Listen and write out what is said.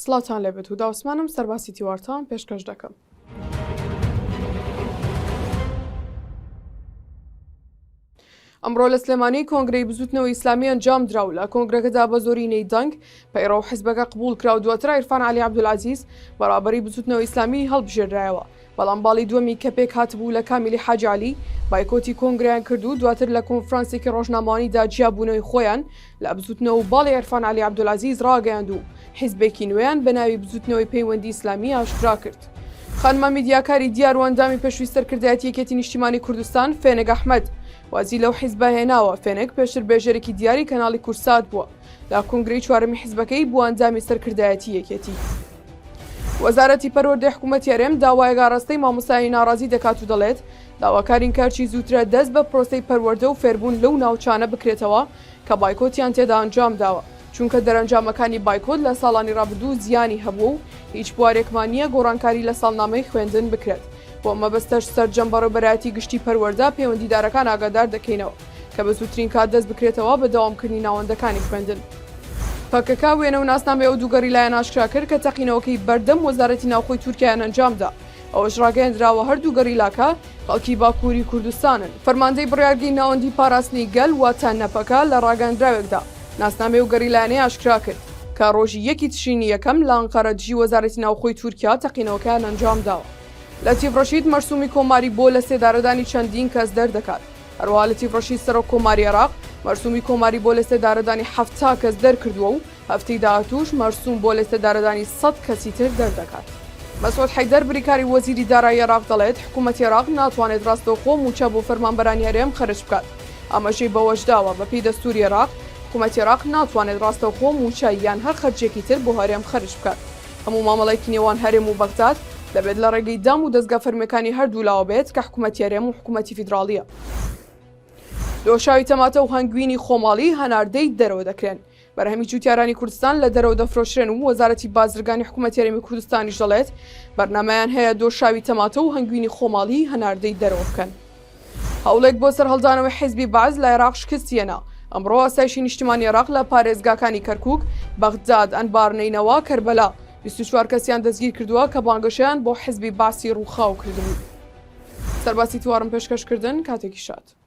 سڵاتان لێبێت و داوسمانم سەرباسی تیوارتان پێشکەش دەکەم. ئەمڕۆ لە سلێمانی کۆنگرەی بزوتنەوە ئیسلامی ئەنجام دراو لە کۆنگرەکەدا بە زۆرینەی دەنگ پەیڕە و حیزبەکە قبول کرا و دواتر عیرفان عەلی عەبدولعەزیز بەڕابەری بزوتنەوە ئیسلامی هەڵبژێردرایەوە، بەڵام باڵی دووەمی کە پێک هاتبوو لە کامیلی حاجی عەلی بایکۆتی کۆنگرەیان کرد و دواتر لە کۆنفرانسێکی ڕۆژنامەوانیدا جیابوونەوەی خۆیان لە بزوتنەوە و باڵی عیرفان عەلی عەبدولعەزیز ڕاگەیاند و حیزبێکی نوێیان بە ناوی بزوتنەوەی پەیوەندی ئیسلامی ئاشکرا کرد. خانمە میدیاکاری دیار و ئەندامی پێشووی سەرکردایەتی یەکێتی نیشتیمانی کوردستان فێنێگ ئەحمەد وازی لەو حیزبە هێناوە. فێنێگ پێشتر بێژەرێکی دیاری کەناڵی کورسات بووە لە کۆنگرەی چوارەمی حیزبەکەی بۆ ئەندامی سەرکردایەتی یەکێتی. وەزارەتی پەروەردەی حکوومەتی هەرێم داوای گاڕاستەی مامۆستایی ناڕازی دەکات و دەڵێت داواکارین کارچی زووترە دەست بە پرۆسەی پەروەردە و فێربوون لەو ناوچانە بکرێتەوە کە بایکۆتیان تێدا ئەنجام داوە، چونکە دەرەنجامەکانی بایکۆت لە ساڵانی ڕابردوو زیانی هەبوو و هیچ بوارێکمان نییە گۆڕانکاری لە ساڵنامەی خوێندن بکرێت. بۆ مەبەستەش سەرجەم بەڕێوەبەرایەتی گشتی پەروەردە پەیوەندیدارەکان ئاگادار دەکەینەوە کە بە زووترین کات دەست بکرێتەوە بە داوامکردنی ناوەندەکانی خوێندن. پەکەکە وێنە و ناسنامەی ئەو دووگەڕی لایەن ئاشکرا کرد کە تەقینەوەکەی بەردەم وەزارەتی ناوخۆی تورکیایان ئەنجامدا. ئەوەش ڕاگەیەندراوە هەردوو گەڕی لاکە خەڵکی باکووری کوردستانن. فەرماندەی بڕیارگەی ناوەندی پاراستنی گەل واتە نەپەکە لە ڕاگەیەندراوێکدا ناسنامەی و گەڕی لایەنەی ئاشکرا کرد کە ڕۆژی یەکی تشرینی یەکەم لە ئەنقەرە دژی وەزارەتی ناوخۆی تورکیا تەقینەوەکەیان ئەنجام داوە. لەتیف ڕەشید مەرسومی کۆماری بۆ لە سێدارەدانی چەندین کەس دەردەکات. هەروەها لەتیف ڕەشید سەرۆک کۆماری عێراق مەرسومی کۆماری بۆ لە سێدارەدانی 70 کەس دەرکردووە و هەفتەی داهاتووش مەرسوم بۆ لە سێدارەدانی 100 کەسی تر دەردەکات. مەسعود حەیدەر بریکاری وەزیری دارایی عێراق دەڵێت حکوومەتی عێراق ناتوانێت ڕاستەوخۆ موچە بۆ فەرمانبەرانی هەرێم خەرج بکات. ئەمەشەی بەوەشداوە بەپێی دەستوری عێراق حکوومەتی عێراق ناتوانێت ڕاستەوخۆ موچە یان هەر خەرجێکی تر بۆ هەرێم خەرج بکات. هەموو مامەڵەیەکی نێوان هەرێم و بەغداد دەبێت لە ڕێگەی دام و دەستگا فەرمیەکانی هەردوو لاوە بێت کە حکوومەتی هەرێم و حکوومەتی فیدراڵیە. دۆشاوی تەماتە و هەنگوینی خۆماڵی هەناردەی دەرەوە دەکرێن. بەرهەمی جوتیارانی کوردستان لە دەرەوە دەفرۆشرێن و وەزارەتی بازرگانی حکوومەتی هەرێمی کوردستانیش دەڵێت بەرنامەیان هەیە دۆشاوی تەماتە و هەنگوینی خۆماڵی هەناردەی دەرەوە بکەن. هەوڵێک بۆ سەرهەڵدانەوەی حیزبی بەعز لە عێراق شکستیەنا. ئەمڕۆ ئاسایشی نیشتیمانی عێراق لە پارێزگاکانی کەرکووک، بەغداد، ئەنبار، نەینەوا، کەربەلا 24 کەسیان دەستگیر کردووە کە بانگەشیان بۆ حیزبی باسی ڕووخاو کردبوو. سەرباسی تیوارم پێشکەشکردن کاتێکی شات.